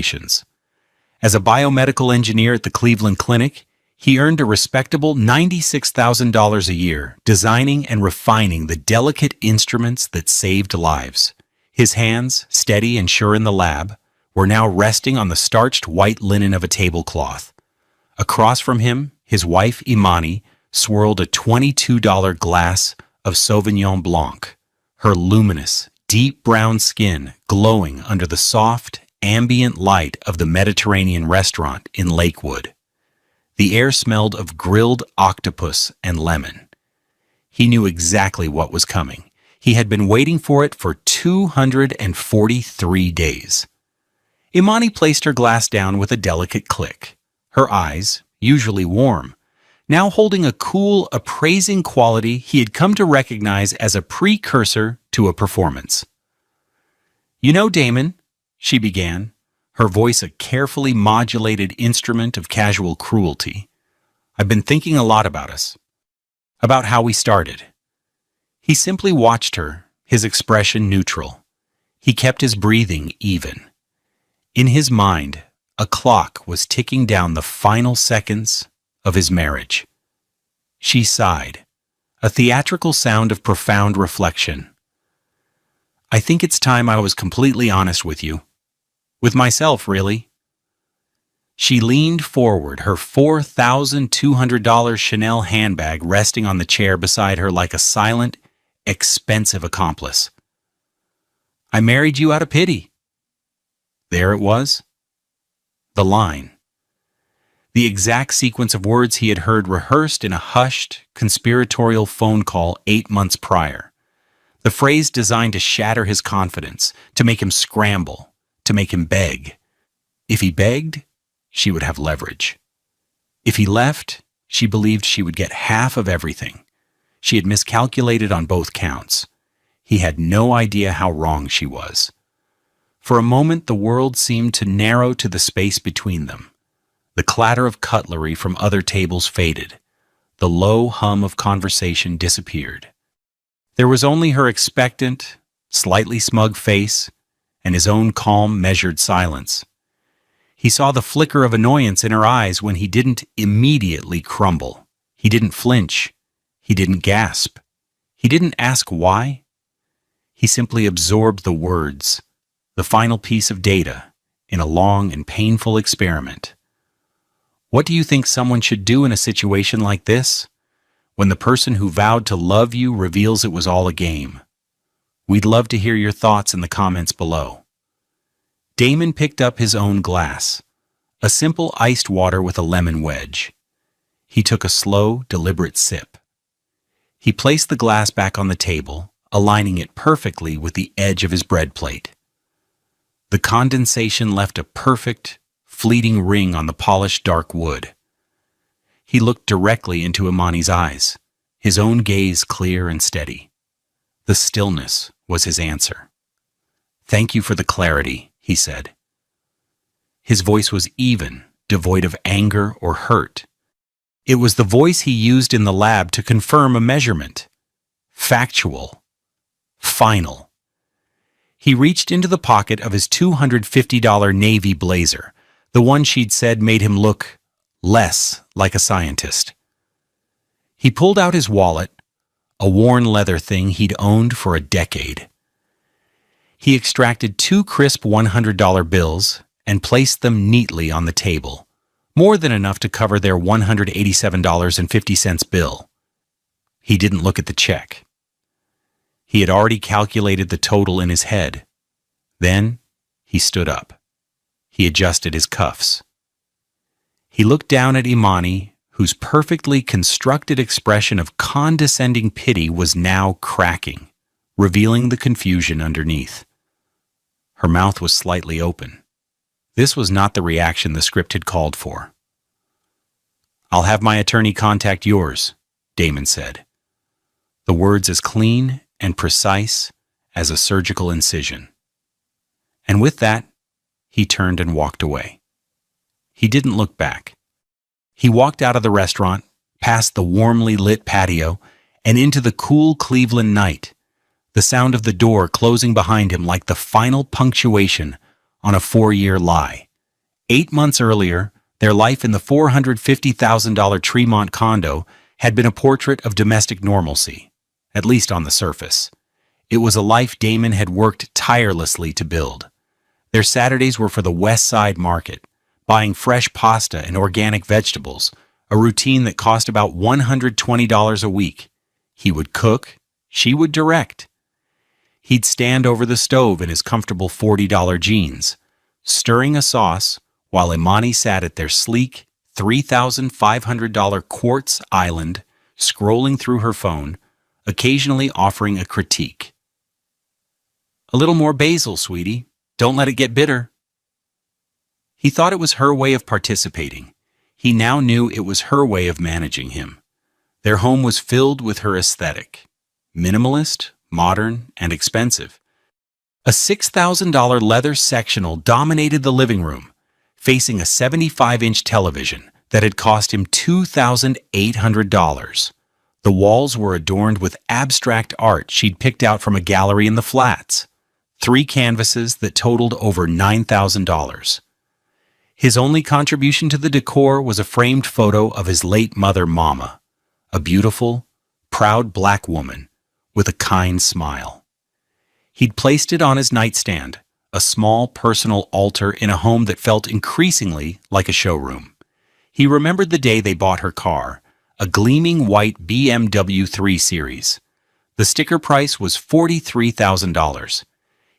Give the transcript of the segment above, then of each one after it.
operations. As a biomedical engineer at the Cleveland Clinic, he earned a respectable $96,000 a year designing and refining the delicate instruments that saved lives. His hands, steady and sure in the lab, were now resting on the starched white linen of a tablecloth. Across from him, his wife Imani swirled a $22 glass of Sauvignon Blanc, her luminous, deep brown skin glowing under the soft, ambient light of the Mediterranean restaurant in Lakewood. The air smelled of grilled octopus and lemon. He knew exactly what was coming. He had been waiting for it for 243 days. Imani placed her glass down with a delicate click, her eyes, usually warm, now holding a cool, appraising quality he had come to recognize as a precursor to a performance. "You know, Damon," she began, her voice a carefully modulated instrument of casual cruelty, "I've been thinking a lot about us, about how we started." He simply watched her, his expression neutral. He kept his breathing even. In his mind, a clock was ticking down the final seconds of his marriage. She sighed, a theatrical sound of profound reflection. "I think it's time I was completely honest with you. With myself, really." She leaned forward, her $4,200 Chanel handbag resting on the chair beside her like a silent, expensive accomplice. "I married you out of pity." There it was. The line. The exact sequence of words he had heard rehearsed in a hushed, conspiratorial phone call 8 months prior. The phrase designed to shatter his confidence, to make him scramble, to make him beg. If he begged, she would have leverage. If he left, she believed she would get half of everything. She had miscalculated on both counts. He had no idea how wrong she was. For a moment, the world seemed to narrow to the space between them. The clatter of cutlery from other tables faded. The low hum of conversation disappeared. There was only her expectant, slightly smug face and his own calm, measured silence. He saw the flicker of annoyance in her eyes when he didn't immediately crumble. He didn't flinch. He didn't gasp. He didn't ask why. He simply absorbed the words, the final piece of data, in a long and painful experiment. What do you think someone should do in a situation like this? When the person who vowed to love you reveals it was all a game? We'd love to hear your thoughts in the comments below. Damon picked up his own glass, a simple iced water with a lemon wedge. He took a slow, deliberate sip. He placed the glass back on the table, aligning it perfectly with the edge of his bread plate. The condensation left a perfect, fleeting ring on the polished dark wood. He looked directly into Imani's eyes, his own gaze clear and steady. The stillness was his answer. "Thank you for the clarity," he said. His voice was even, devoid of anger or hurt. It was the voice he used in the lab to confirm a measurement. Factual. Final. He reached into the pocket of his $250 navy blazer, the one she'd said made him look less like a scientist. He pulled out his wallet, a worn leather thing he'd owned for a decade. He extracted 2 crisp $100 bills and placed them neatly on the table, more than enough to cover their $187.50 bill. He didn't look at the check. He had already calculated the total in his head. Then he stood up. He adjusted his cuffs. He looked down at Imani, whose perfectly constructed expression of condescending pity was now cracking, revealing the confusion underneath. Her mouth was slightly open. This was not the reaction the script had called for. "I'll have my attorney contact yours," Damon said. The words as clean and precise as a surgical incision. And with that, he turned and walked away. He didn't look back. He walked out of the restaurant, past the warmly lit patio, and into the cool Cleveland night, the sound of the door closing behind him like the final punctuation on a 4-year lie. 8 months earlier, their life in the $450,000 Tremont condo had been a portrait of domestic normalcy, at least on the surface. It was a life Damon had worked tirelessly to build. Their Saturdays were for the West Side Market, buying fresh pasta and organic vegetables, a routine that cost about $120 a week. He would cook, she would direct. He'd stand over the stove in his comfortable $40 jeans, stirring a sauce while Imani sat at their sleek $3,500 quartz island, scrolling through her phone, occasionally offering a critique. "A little more basil, sweetie. Don't let it get bitter." He thought it was her way of participating. He now knew it was her way of managing him. Their home was filled with her aesthetic. Minimalist, modern, and expensive. A $6,000 leather sectional dominated the living room, facing a 75-inch television that had cost him $2,800. The walls were adorned with abstract art she'd picked out from a gallery in the flats. 3 canvases that totaled over $9,000. His only contribution to the decor was a framed photo of his late mother, Mama, a beautiful, proud black woman with a kind smile. He'd placed it on his nightstand, a small personal altar in a home that felt increasingly like a showroom. He remembered the day they bought her car, a gleaming white BMW 3 Series. The sticker price was $43,000.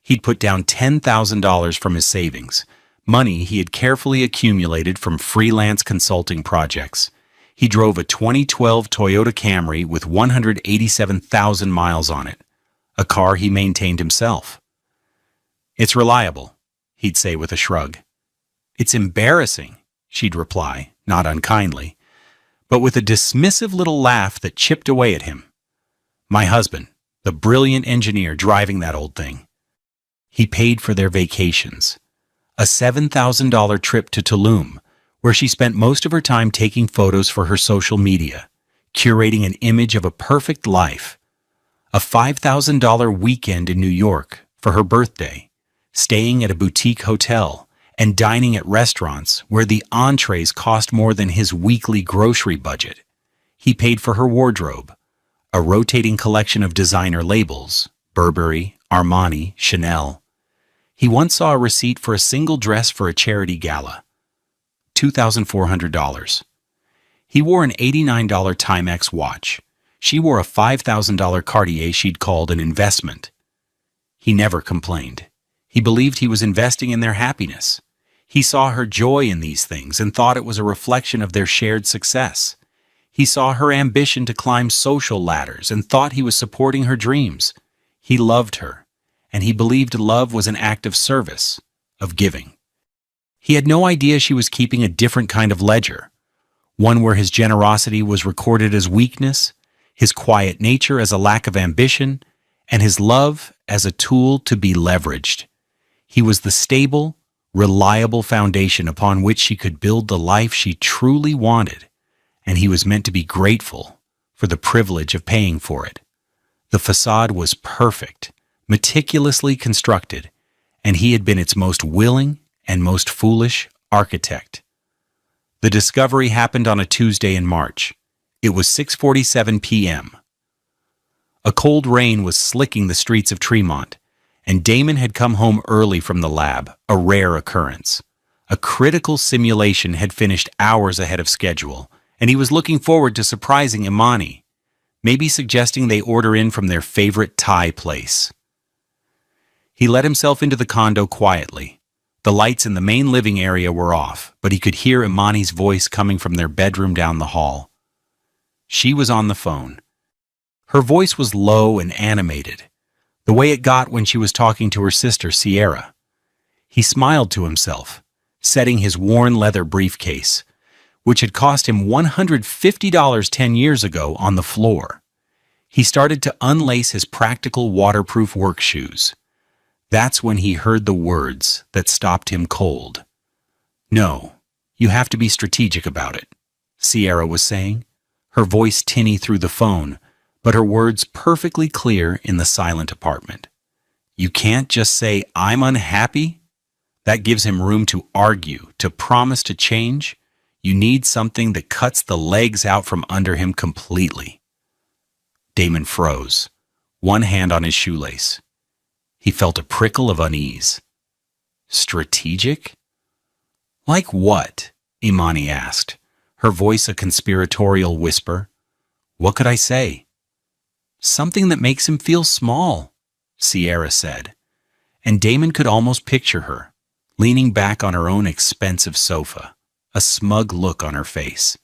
He'd put down $10,000 from his savings, money he had carefully accumulated from freelance consulting projects. He drove a 2012 Toyota Camry with 187,000 miles on it, a car he maintained himself. "It's reliable," he'd say with a shrug. "It's embarrassing," she'd reply, not unkindly, but with a dismissive little laugh that chipped away at him. "My husband, the brilliant engineer driving that old thing." He paid for their vacations. A $7,000 trip to Tulum, where she spent most of her time taking photos for her social media, curating an image of a perfect life. A $5,000 weekend in New York for her birthday, staying at a boutique hotel and dining at restaurants where the entrees cost more than his weekly grocery budget. He paid for her wardrobe, a rotating collection of designer labels, Burberry, Armani, Chanel. He once saw a receipt for a single dress for a charity gala, $2,400. He wore an $89 Timex watch. She wore a $5,000 Cartier she'd called an investment. He never complained. He believed he was investing in their happiness. He saw her joy in these things and thought it was a reflection of their shared success. He saw her ambition to climb social ladders and thought he was supporting her dreams. He loved her, and he believed love was an act of service, of giving. He had no idea she was keeping a different kind of ledger, one where his generosity was recorded as weakness, his quiet nature as a lack of ambition, and his love as a tool to be leveraged. He was the stable, reliable foundation upon which she could build the life she truly wanted, and he was meant to be grateful for the privilege of paying for it. The facade was perfect, meticulously constructed, and he had been its most willing and most foolish architect. The discovery happened on a Tuesday in March. It was 6:47 p.m. A cold rain was slicking the streets of Tremont, and Damon had come home early from the lab, a rare occurrence. A critical simulation had finished hours ahead of schedule, and he was looking forward to surprising Imani, maybe suggesting they order in from their favorite Thai place. He let himself into the condo quietly. The lights in the main living area were off, but he could hear Imani's voice coming from their bedroom down the hall. She was on the phone. Her voice was low and animated, the way it got when she was talking to her sister, Sierra. He smiled to himself, setting his worn leather briefcase, which had cost him $150 10 years ago, on the floor. He started to unlace his practical waterproof work shoes. That's when he heard the words that stopped him cold. "No, you have to be strategic about it," Sierra was saying, her voice tinny through the phone, but her words perfectly clear in the silent apartment. "You can't just say, 'I'm unhappy.' That gives him room to argue, to promise to change. You need something that cuts the legs out from under him completely. Damon froze, one hand on his shoelace. He felt a prickle of unease. Strategic? Like what? Imani asked, her voice a conspiratorial whisper. What could I say? Something that makes him feel small, Sierra said, and Damon could almost picture her, leaning back on her own expensive sofa, a smug look on her face.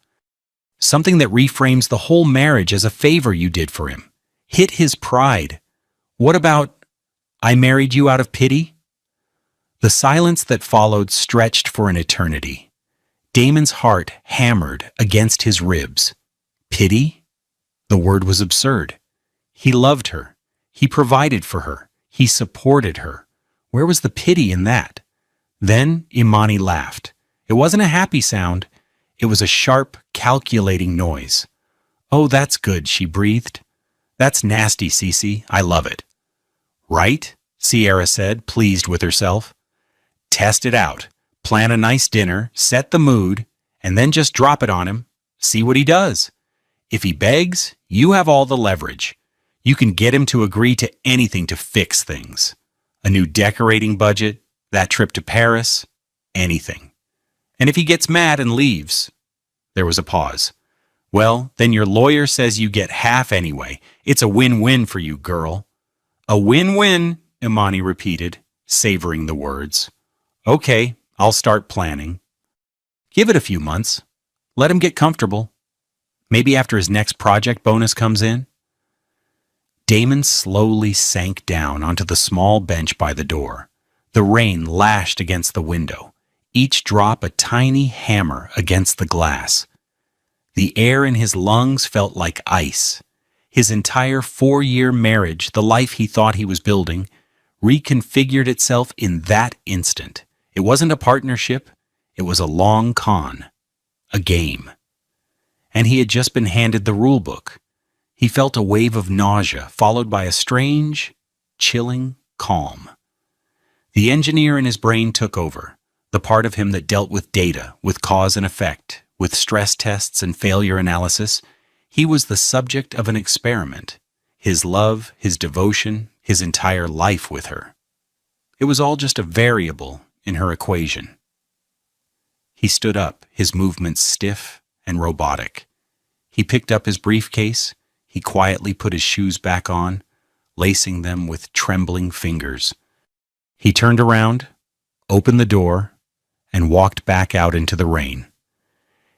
Something that reframes the whole marriage as a favor you did for him. Hit his pride. What about, I married you out of pity? The silence that followed stretched for an eternity. Damon's heart hammered against his ribs. Pity? The word was absurd. He loved her. He provided for her. He supported her. Where was the pity in that? Then Imani laughed. It wasn't a happy sound. It was a sharp, calculating noise. Oh, that's good, she breathed. That's nasty, Cece. I love it. Right? Sierra said, pleased with herself. Test it out. Plan a nice dinner, set the mood, and then just drop it on him. See what he does. If he begs, you have all the leverage. You can get him to agree to anything to fix things. A new decorating budget, that trip to Paris, anything. And if he gets mad and leaves, there was a pause. Well, then your lawyer says you get half anyway. It's a win-win for you, girl. A win-win, Imani repeated, savoring the words. Okay, I'll start planning. Give it a few months. Let him get comfortable. Maybe after his next project bonus comes in. Damon slowly sank down onto the small bench by the door. The rain lashed against the window, each drop a tiny hammer against the glass. The air in his lungs felt like ice. His entire 4-year marriage, the life he thought he was building, reconfigured itself in that instant. It wasn't a partnership. It was a long con, a game. And he had just been handed the rule book. He felt a wave of nausea, followed by a strange, chilling calm. The engineer in his brain took over, the part of him that dealt with data, with cause and effect, with stress tests and failure analysis. He was the subject of an experiment, his love, his devotion, his entire life with her. It was all just a variable in her equation. He stood up, his movements stiff and robotic. He picked up his briefcase. He quietly put his shoes back on, lacing them with trembling fingers. He turned around, opened the door, and walked back out into the rain.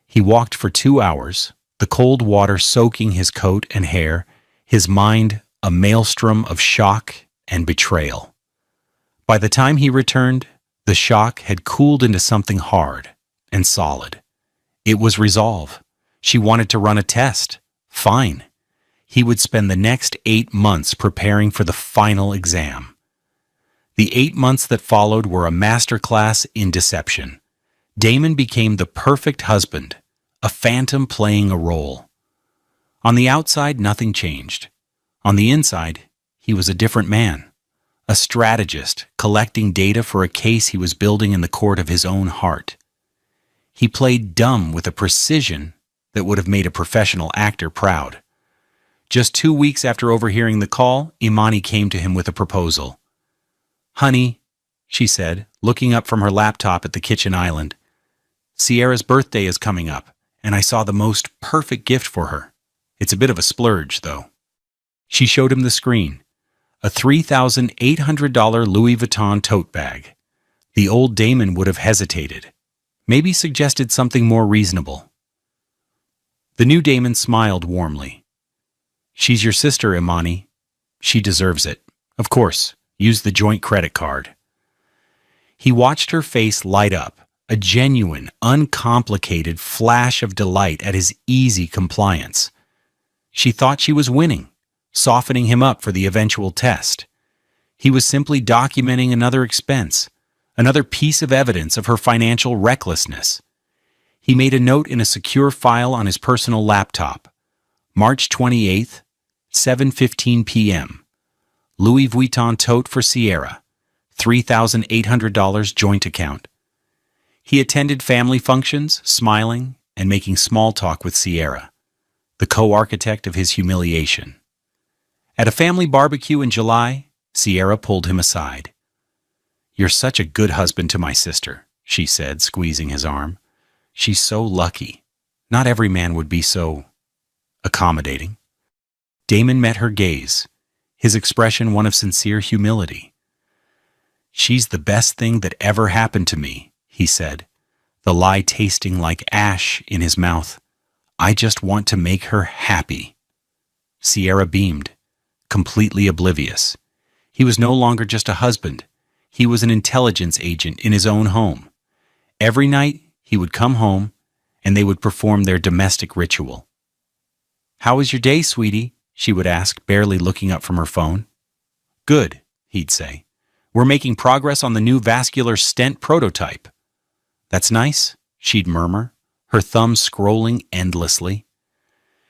He walked for 2 hours, the cold water soaking his coat and hair, his mind a maelstrom of shock and betrayal. By the time he returned, the shock had cooled into something hard and solid. It was resolve. She wanted to run a test. Fine. He would spend the next 8 months preparing for the final exam. The 8 months that followed were a masterclass in deception. Damon became the perfect husband, a phantom playing a role. On the outside, nothing changed. On the inside, he was a different man, a strategist collecting data for a case he was building in the court of his own heart. He played dumb with a precision that would have made a professional actor proud. Just 2 weeks after overhearing the call, Imani came to him with a proposal. Honey, she said, looking up from her laptop at the kitchen island, Sierra's birthday is coming up, and I saw the most perfect gift for her. It's a bit of a splurge, though. She showed him the screen, a $3,800 Louis Vuitton tote bag. The old Damon would have hesitated, maybe suggested something more reasonable. The new Damon smiled warmly. She's your sister, Imani. She deserves it. Of course, use the joint credit card. He watched her face light up, a genuine, uncomplicated flash of delight at his easy compliance. She thought she was winning, softening him up for the eventual test. He was simply documenting another expense, another piece of evidence of her financial recklessness. He made a note in a secure file on his personal laptop. March 28th, 7:15 p.m. Louis Vuitton tote for Sierra, $3,800 joint account. He attended family functions, smiling and making small talk with Sierra, the co-architect of his humiliation. At a family barbecue in July, Sierra pulled him aside. "You're such a good husband to my sister," she said, squeezing his arm. "She's so lucky. Not every man would be so accommodating." Damon met her gaze, his expression one of sincere humility. "She's the best thing that ever happened to me," he said, the lie tasting like ash in his mouth. "I just want to make her happy." Sierra beamed, completely oblivious. He was no longer just a husband. He was an intelligence agent in his own home. Every night, he would come home, and they would perform their domestic ritual. "How was your day, sweetie?" she would ask, barely looking up from her phone. "Good," he'd say. "We're making progress on the new vascular stent prototype." "That's nice," she'd murmur, her thumb scrolling endlessly.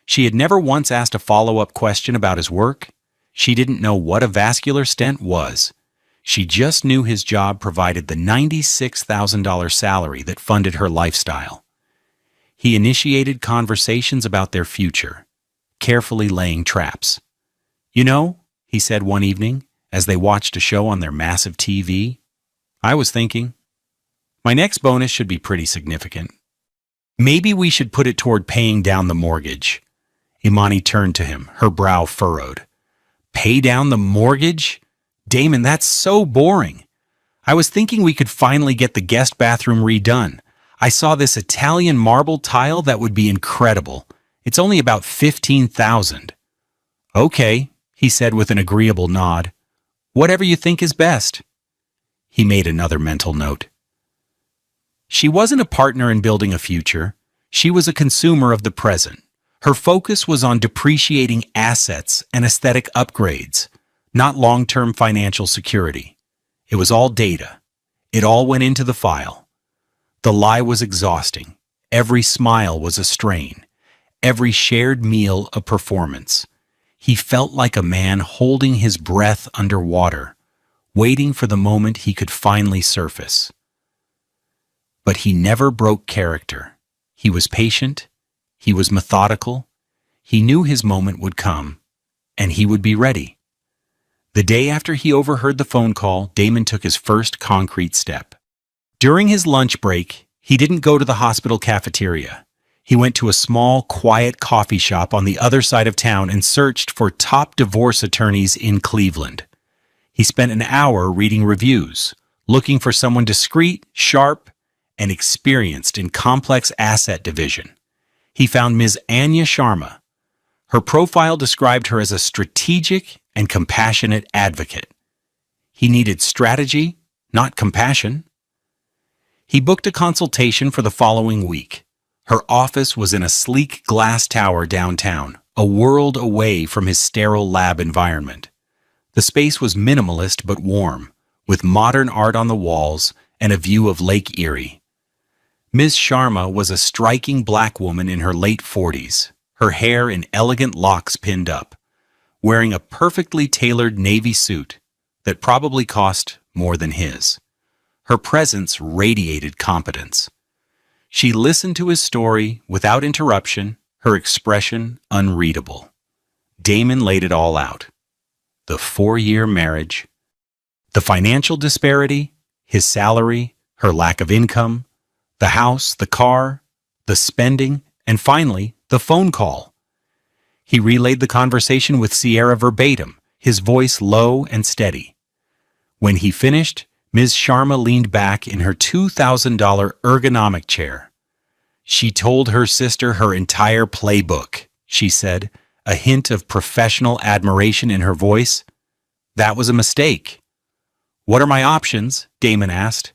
She had never once asked a follow-up question about his work. She didn't know what a vascular stent was. She just knew his job provided the $96,000 salary that funded her lifestyle. He initiated conversations about their future, carefully laying traps. "You know," he said one evening, as they watched a show on their massive TV, "I was thinking, my next bonus should be pretty significant. Maybe we should put it toward paying down the mortgage." Imani turned to him, her brow furrowed. "Pay down the mortgage? Damon, that's so boring. I was thinking we could finally get the guest bathroom redone. I saw this Italian marble tile that would be incredible. It's only about $15,000. "Okay," he said with an agreeable nod. "Whatever you think is best." He made another mental note. She wasn't a partner in building a future. She was a consumer of the present. Her focus was on depreciating assets and aesthetic upgrades, not long-term financial security. It was all data. It all went into the file. The lie was exhausting. Every smile was a strain. Every shared meal a performance. He felt like a man holding his breath underwater, waiting for the moment he could finally surface. But he never broke character. He was patient. He was methodical. He knew his moment would come, and he would be ready. The day after he overheard the phone call, Damon took his first concrete step. During his lunch break, he didn't go to the hospital cafeteria. He went to a small, quiet coffee shop on the other side of town and searched for top divorce attorneys in Cleveland. He spent an hour reading reviews, looking for someone discreet, sharp, and experienced in complex asset division. He found Ms. Anya Sharma. Her profile described her as a strategic and compassionate advocate. He needed strategy, not compassion. He booked a consultation for the following week. Her office was in a sleek glass tower downtown, a world away from his sterile lab environment. The space was minimalist but warm, with modern art on the walls and a view of Lake Erie. Ms. Sharma was a striking black woman in her late 40s, her hair in elegant locks pinned up, wearing a perfectly tailored navy suit that probably cost more than his. Her presence radiated competence. She listened to his story without interruption, her expression unreadable. Damon laid it all out. The 4-year marriage, the financial disparity, his salary, her lack of income, the house, the car, the spending, and finally, the phone call. He relayed the conversation with Sierra verbatim, his voice low and steady. When he finished, Ms. Sharma leaned back in her $2,000 ergonomic chair. She told her sister her entire playbook, she said, a hint of professional admiration in her voice. "That was a mistake." "What are my options?" Damon asked.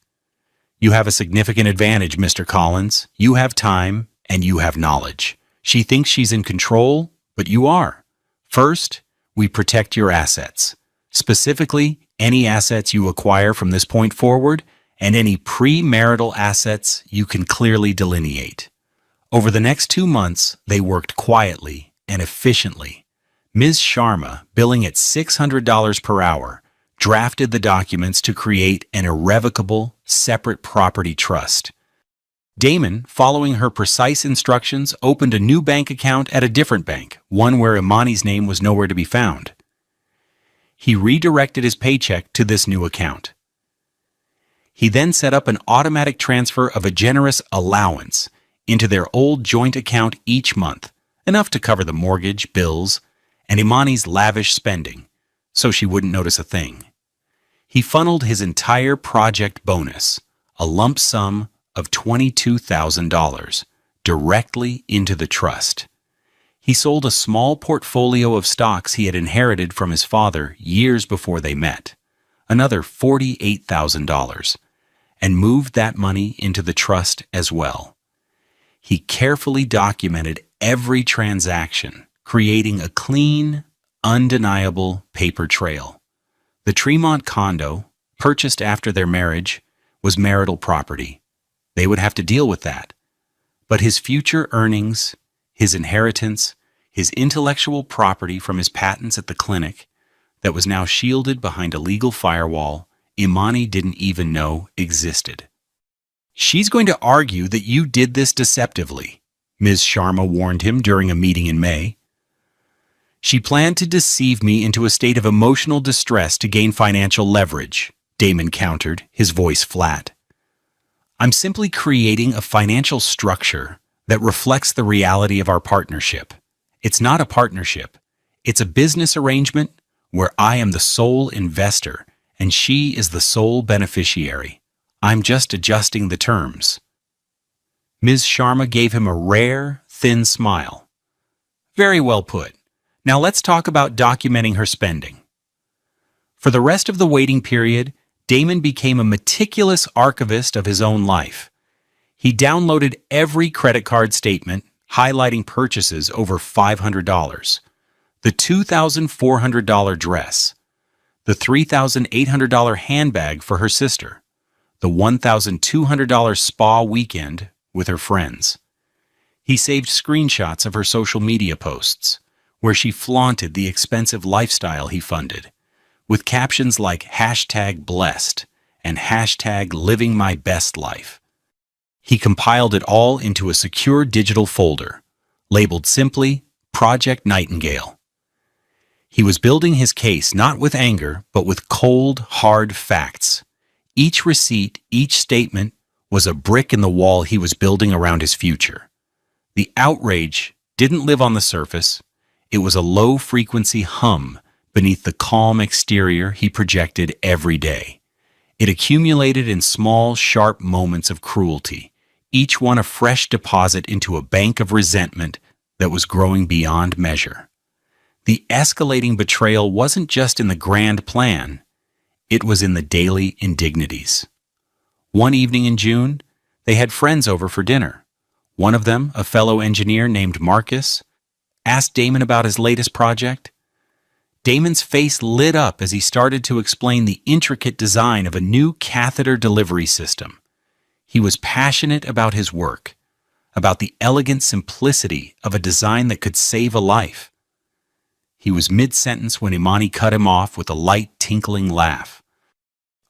"You have a significant advantage, Mr. Collins. You have time, and you have knowledge. She thinks she's in control, but you are. First, we protect your assets. Specifically, any assets you acquire from this point forward, and any premarital assets you can clearly delineate." Over the next 2 months, they worked quietly and efficiently. Ms. Sharma, billing at $600 per hour, drafted the documents to create an irrevocable, separate property trust. Damon, following her precise instructions, opened a new bank account at a different bank, one where Imani's name was nowhere to be found. He redirected his paycheck to this new account. He then set up an automatic transfer of a generous allowance into their old joint account each month, enough to cover the mortgage, bills, and Imani's lavish spending, so she wouldn't notice a thing. He funneled his entire project bonus, a lump sum of $22,000, directly into the trust. He sold a small portfolio of stocks he had inherited from his father years before they met, another $48,000, and moved that money into the trust as well. He carefully documented every transaction, creating a clean, undeniable paper trail. The Tremont condo, purchased after their marriage, was marital property. They would have to deal with that. But his future earnings, his inheritance, his intellectual property from his patents at the clinic that was now shielded behind a legal firewall, Imani didn't even know existed. "She's going to argue that you did this deceptively," Ms. Sharma warned him during a meeting in May. "She planned to deceive me into a state of emotional distress to gain financial leverage," Damon countered, his voice flat. "I'm simply creating a financial structure that reflects the reality of our partnership. It's not a partnership. It's a business arrangement where I am the sole investor and she is the sole beneficiary. I'm just adjusting the terms." Ms. Sharma gave him a rare, thin smile. "Very well put. Now let's talk about documenting her spending." For the rest of the waiting period, Damon became a meticulous archivist of his own life. He downloaded every credit card statement, highlighting purchases over $500, the $2,400 dress, the $3,800 handbag for her sister, the $1,200 spa weekend with her friends. He saved screenshots of her social media posts, where she flaunted the expensive lifestyle he funded, with captions like #blessed and #living my best life. He compiled it all into a secure digital folder, labeled simply Project Nightingale. He was building his case not with anger, but with cold, hard facts. Each receipt, each statement, was a brick in the wall he was building around his future. The outrage didn't live on the surface. It was a low-frequency hum beneath the calm exterior he projected every day. It accumulated in small, sharp moments of cruelty, each one a fresh deposit into a bank of resentment that was growing beyond measure. The escalating betrayal wasn't just in the grand plan, it was in the daily indignities. One evening in June, they had friends over for dinner. One of them, a fellow engineer named Marcus, asked Damon about his latest project. Damon's face lit up as he started to explain the intricate design of a new catheter delivery system. He was passionate about his work, about the elegant simplicity of a design that could save a life. He was mid-sentence when Imani cut him off with a light, tinkling laugh.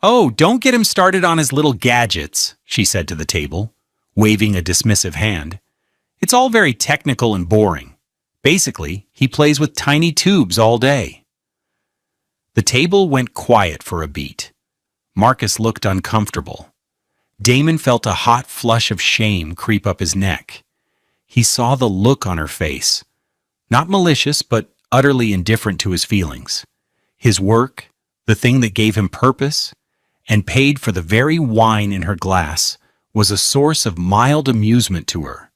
"Oh, don't get him started on his little gadgets," she said to the table, waving a dismissive hand. "It's all very technical and boring. Basically, he plays with tiny tubes all day." The table went quiet for a beat. Marcus looked uncomfortable. Damon felt a hot flush of shame creep up his neck. He saw the look on her face. Not malicious, but utterly indifferent to his feelings. His work, the thing that gave him purpose, and paid for the very wine in her glass, was a source of mild amusement to her.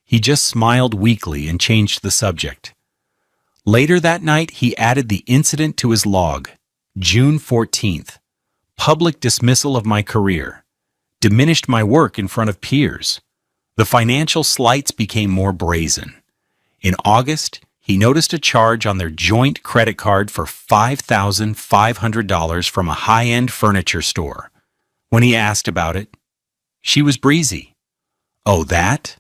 He just smiled weakly and changed the subject. Later that night, he added the incident to his log. June 14th. Public dismissal of my career. Diminished my work in front of peers. The financial slights became more brazen. In August, he noticed a charge on their joint credit card for $5,500 from a high-end furniture store. When he asked about it, she was breezy. "Oh, that?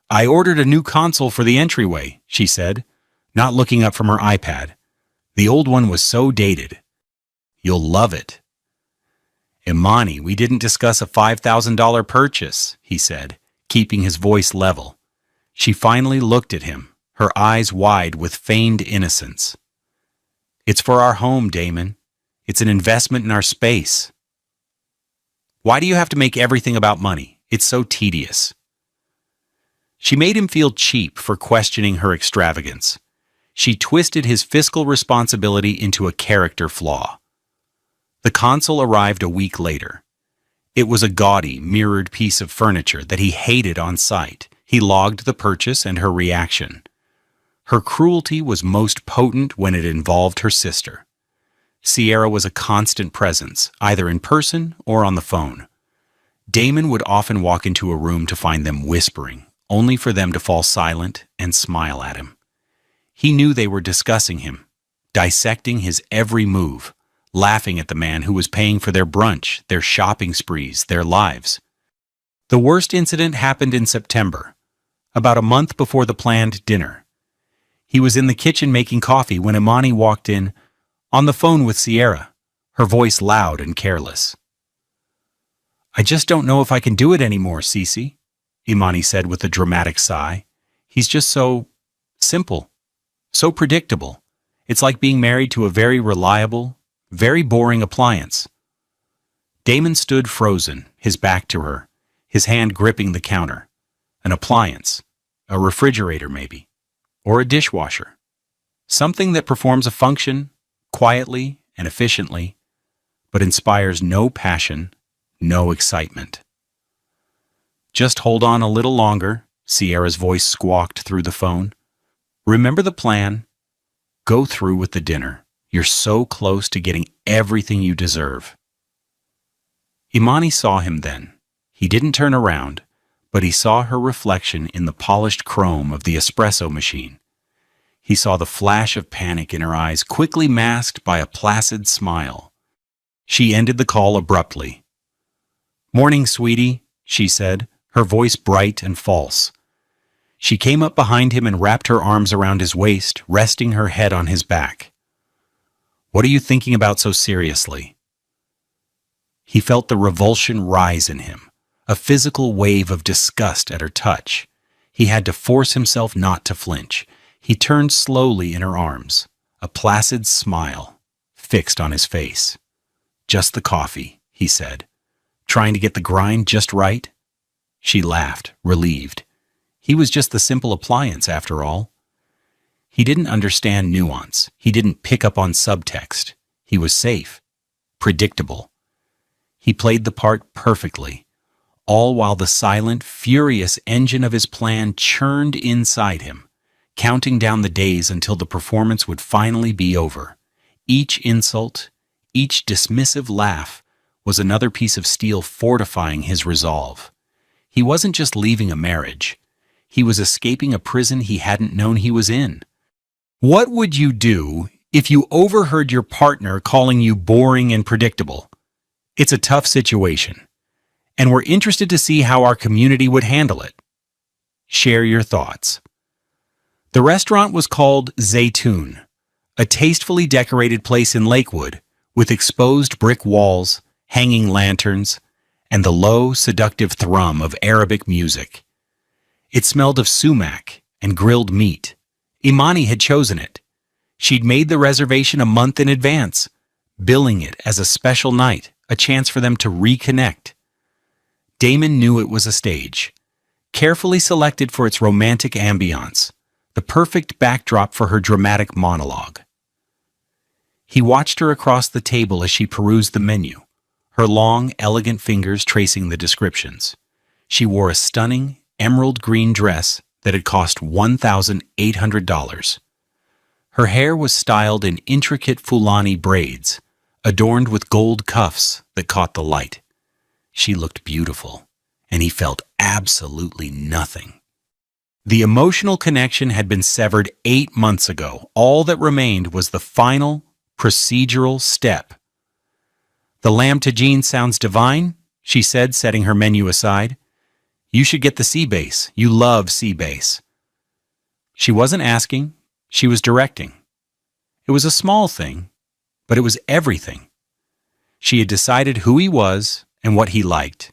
I ordered a new console for the entryway," she said, not looking up from her iPad. The old one was so dated. You'll love it." "Imani, we didn't discuss a $5,000 purchase," he said, keeping his voice level. She finally looked at him, her eyes wide with feigned innocence. "It's for our home, Damon. It's an investment in our space." "Why do you have to make everything about money? It's so tedious." She made him feel cheap for questioning her extravagance. She twisted his fiscal responsibility into a character flaw. The console arrived a week later. It was a gaudy, mirrored piece of furniture that he hated on sight. He logged the purchase and her reaction. Her cruelty was most potent when it involved her sister. Sierra was a constant presence, either in person or on the phone. Damon would often walk into a room to find them whispering, only for them to fall silent and smile at him. He knew they were discussing him, dissecting his every move, laughing at the man who was paying for their brunch, their shopping sprees, their lives. The worst incident happened in September, about a month before the planned dinner. He was in the kitchen making coffee when Imani walked in, on the phone with Sierra, her voice loud and careless. "I just don't know if I can do it anymore, Cece," Imani said with a dramatic sigh. "He's just so simple, so predictable. It's like being married to a very reliable, very boring appliance." Damon stood frozen, his back to her, his hand gripping the counter. An appliance, a refrigerator maybe, or a dishwasher. Something that performs a function quietly and efficiently, but inspires no passion, no excitement. "Just hold on a little longer," Sierra's voice squawked through the phone. "Remember the plan. Go through with the dinner. You're so close to getting everything you deserve." Imani saw him then. He didn't turn around, but he saw her reflection in the polished chrome of the espresso machine. He saw the flash of panic in her eyes, quickly masked by a placid smile. She ended the call abruptly. "Morning, sweetie," she said, her voice bright and false. She came up behind him and wrapped her arms around his waist, resting her head on his back. "What are you thinking about so seriously?" He felt the revulsion rise in him, a physical wave of disgust at her touch. He had to force himself not to flinch. He turned slowly in her arms, a placid smile fixed on his face. "Just the coffee," he said. "Trying to get the grind just right?" She laughed, relieved. He was just the simple appliance, after all. He didn't understand nuance. He didn't pick up on subtext. He was safe, predictable. He played the part perfectly, all while the silent, furious engine of his plan churned inside him, counting down the days until the performance would finally be over. Each insult, each dismissive laugh was another piece of steel fortifying his resolve. He wasn't just leaving a marriage. He was escaping a prison he hadn't known he was in. What would you do if you overheard your partner calling you boring and predictable? It's a tough situation, and we're interested to see how our community would handle it. Share your thoughts. The restaurant was called Zaytoon, a tastefully decorated place in Lakewood with exposed brick walls, hanging lanterns, and the low, seductive thrum of Arabic music. It smelled of sumac and grilled meat. Imani had chosen it. She'd made the reservation a month in advance, billing it as a special night, a chance for them to reconnect. Damon knew it was a stage, carefully selected for its romantic ambiance, the perfect backdrop for her dramatic monologue. He watched her across the table as she perused the menu, her long, elegant fingers tracing the descriptions. She wore a stunning, emerald green dress that had cost $1,800. Her hair was styled in intricate Fulani braids, adorned with gold cuffs that caught the light. She looked beautiful, and he felt absolutely nothing. The emotional connection had been severed 8 months ago. All that remained was the final, procedural step. "The lamb tagine sounds divine," she said, setting her menu aside. "You should get the sea base. You love sea base." She wasn't asking, she was directing. It was a small thing, but it was everything. She had decided who he was and what he liked,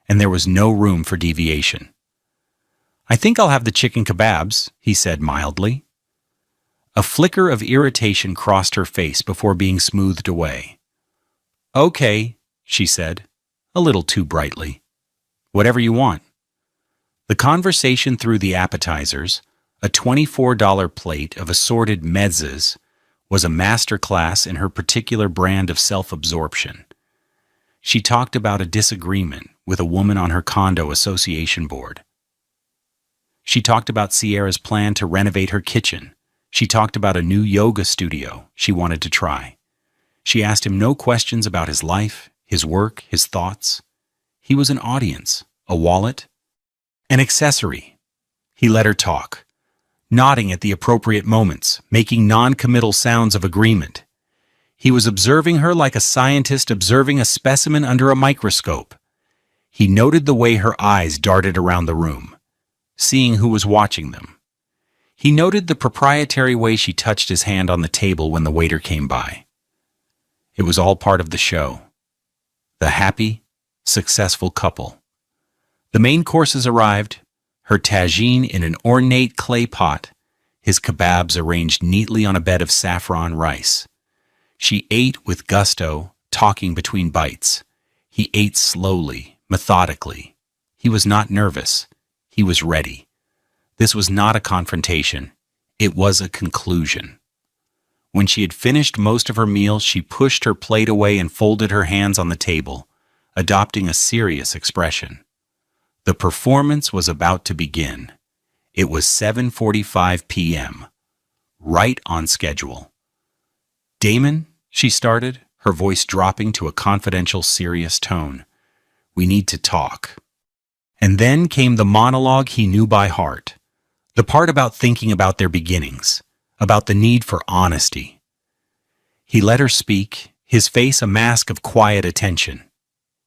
and there was no room for deviation. "I think I'll have the chicken kebabs," he said mildly. A flicker of irritation crossed her face before being smoothed away. "Okay," she said, a little too brightly. "Whatever you want." The conversation through the appetizers, a $24 plate of assorted mezzas, was a masterclass in her particular brand of self-absorption. She talked about a disagreement with a woman on her condo association board. She talked about Sierra's plan to renovate her kitchen. She talked about a new yoga studio she wanted to try. She asked him no questions about his life, his work, his thoughts. He was an audience, a wallet, an accessory. He let her talk, nodding at the appropriate moments, making non-committal sounds of agreement. He was observing her like a scientist observing a specimen under a microscope. He noted the way her eyes darted around the room, seeing who was watching them. He noted the proprietary way she touched his hand on the table when the waiter came by. It was all part of the show. The happy, successful couple. The main courses arrived, her tagine in an ornate clay pot, his kebabs arranged neatly on a bed of saffron rice. She ate with gusto, talking between bites. He ate slowly, methodically. He was not nervous. He was ready. This was not a confrontation. It was a conclusion. When she had finished most of her meal, she pushed her plate away and folded her hands on the table, adopting a serious expression. The performance was about to begin. It was 7:45 p.m., right on schedule. "Damon," she started, her voice dropping to a confidential, serious tone. "We need to talk." And then came the monologue he knew by heart, the part about thinking about their beginnings, about the need for honesty. He let her speak, his face a mask of quiet attention.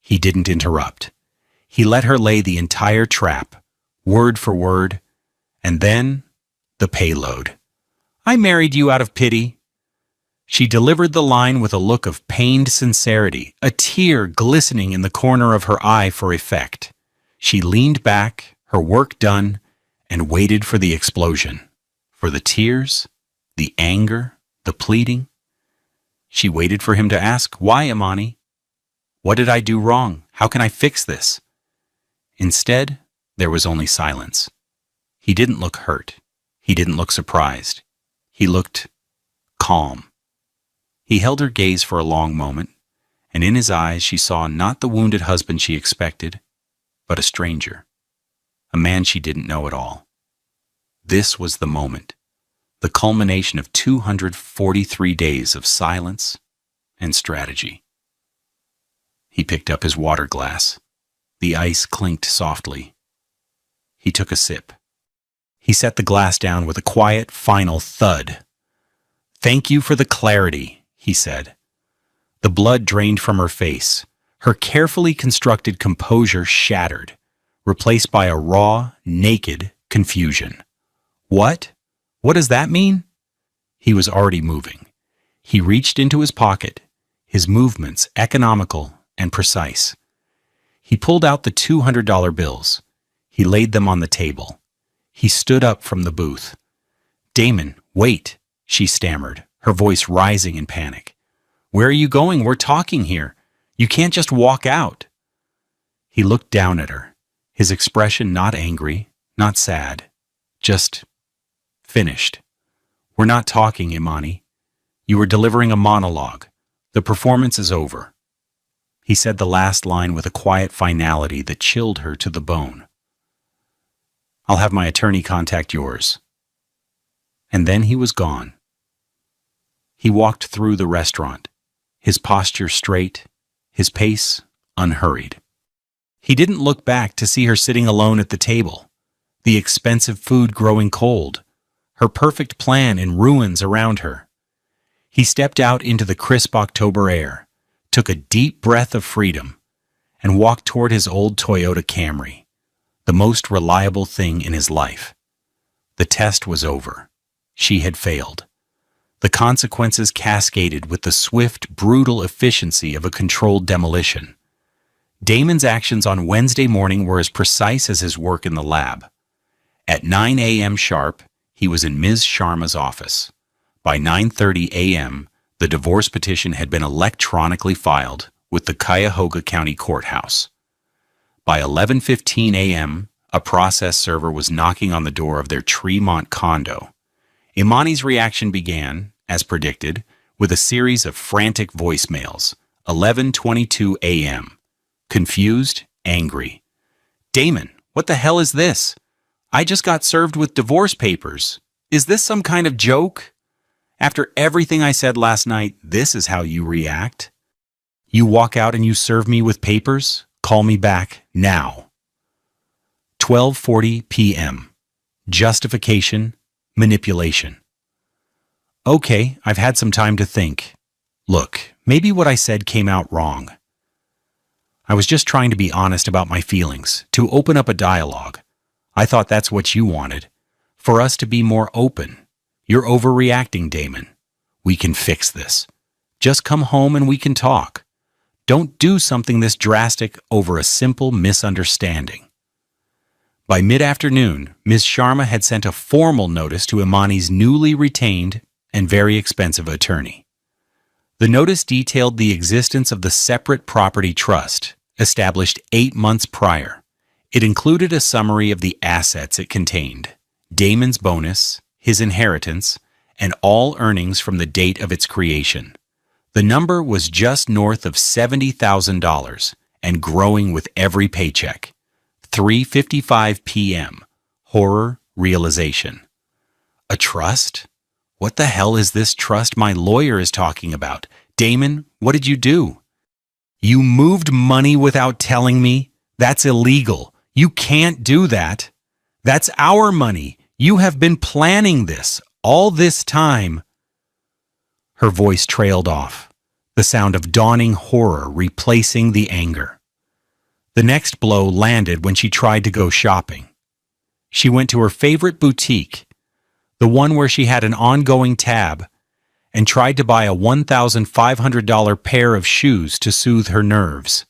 He didn't interrupt. He let her lay the entire trap, word for word, and then the payload. "I married you out of pity." She delivered the line with a look of pained sincerity, a tear glistening in the corner of her eye for effect. She leaned back, her work done, and waited for the explosion, for the tears, the anger, the pleading. She waited for him to ask, "Why, Imani? What did I do wrong? How can I fix this?" Instead, there was only silence. He didn't look hurt. He didn't look surprised. He looked calm. He held her gaze for a long moment, and in his eyes she saw not the wounded husband she expected, but a stranger, a man she didn't know at all. This was the moment, the culmination of 243 days of silence and strategy. He picked up his water glass. The ice clinked softly. He took a sip. He set the glass down with a quiet, final thud. "Thank you for the clarity," he said. The blood drained from her face. Her carefully constructed composure shattered, replaced by a raw, naked confusion. "What? What does that mean?" He was already moving. He reached into his pocket, his movements economical and precise. He pulled out the $200 bills. He laid them on the table. He stood up from the booth. "Damon, wait," she stammered, her voice rising in panic. "Where are you going? We're talking here. You can't just walk out." He looked down at her, his expression not angry, not sad, just finished. "We're not talking, Imani. You were delivering a monologue. The performance is over." He said the last line with a quiet finality that chilled her to the bone. "I'll have my attorney contact yours." And then he was gone. He walked through the restaurant, his posture straight, his pace unhurried. He didn't look back to see her sitting alone at the table, the expensive food growing cold, her perfect plan in ruins around her. He stepped out into the crisp October air, took a deep breath of freedom, and walked toward his old Toyota Camry, the most reliable thing in his life. The test was over. She had failed. The consequences cascaded with the swift, brutal efficiency of a controlled demolition. Damon's actions on Wednesday morning were as precise as his work in the lab. At 9 a.m. sharp, he was in Ms. Sharma's office. By 9:30 a.m., the divorce petition had been electronically filed with the Cuyahoga County Courthouse. By 11:15 a.m., a process server was knocking on the door of their Tremont condo. Imani's reaction began, as predicted, with a series of frantic voicemails. 11:22 a.m. Confused, angry. "Damon, what the hell is this? I just got served with divorce papers. Is this some kind of joke? After everything I said last night, this is how you react? You walk out and you serve me with papers? Call me back now." 12:40 p.m. Justification, manipulation. "Okay, I've had some time to think. Look, maybe what I said came out wrong. I was just trying to be honest about my feelings, to open up a dialogue. I thought that's what you wanted, for us to be more open. You're overreacting, Damon. We can fix this. Just come home and we can talk. Don't do something this drastic over a simple misunderstanding." By mid-afternoon, Ms. Sharma had sent a formal notice to Imani's newly retained and very expensive attorney. The notice detailed the existence of the separate property trust, established 8 months prior. It included a summary of the assets it contained, Damon's bonus, his inheritance, and all earnings from the date of its creation. The number was just north of $70,000 and growing with every paycheck. 3:55 p.m. Horror realization. A trust? What the hell is this trust my lawyer is talking about? Damon, what did you do? You moved money without telling me? That's illegal. You can't do that. That's our money. You have been planning this all this time. Her voice trailed off, the sound of dawning horror replacing the anger. The next blow landed when she tried to go shopping. She went to her favorite boutique, the one where she had an ongoing tab, and tried to buy a $1,500 pair of shoes to soothe her nerves.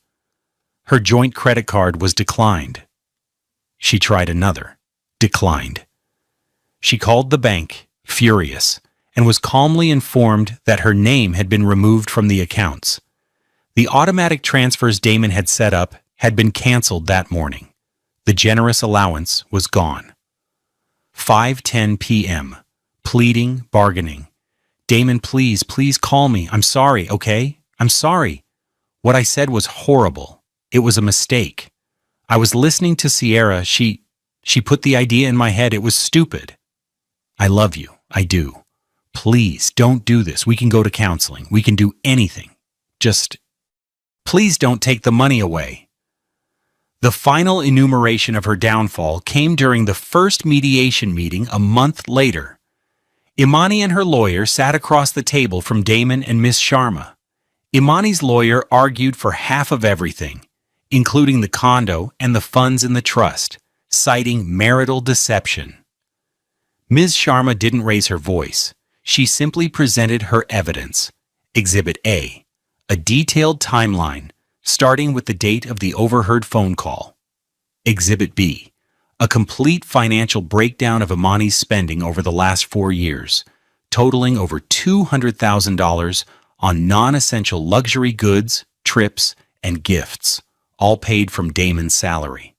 Her joint credit card was declined. She tried another. Declined. She called the bank, furious, and was calmly informed that her name had been removed from the accounts. The automatic transfers Damon had set up had been canceled that morning. The generous allowance was gone. 5:10 p.m. Pleading, bargaining. Damon, please call me. I'm sorry, okay? I'm sorry. What I said was horrible. It was a mistake. I was listening to Sierra. She put the idea in my head. It was stupid. I love you. I do. Please don't do this. We can go to counseling. We can do anything. Just, please don't take the money away. The final enumeration of her downfall came during the first mediation meeting a month later. Imani and her lawyer sat across the table from Damon and Miss Sharma. Imani's lawyer argued for half of everything, including the condo and the funds in the trust, citing marital deception. Ms. Sharma didn't raise her voice. She simply presented her evidence. Exhibit A, a detailed timeline, starting with the date of the overheard phone call. Exhibit B, a complete financial breakdown of Imani's spending over the last 4 years, totaling over $200,000 on non-essential luxury goods, trips, and gifts, all paid from Damon's salary.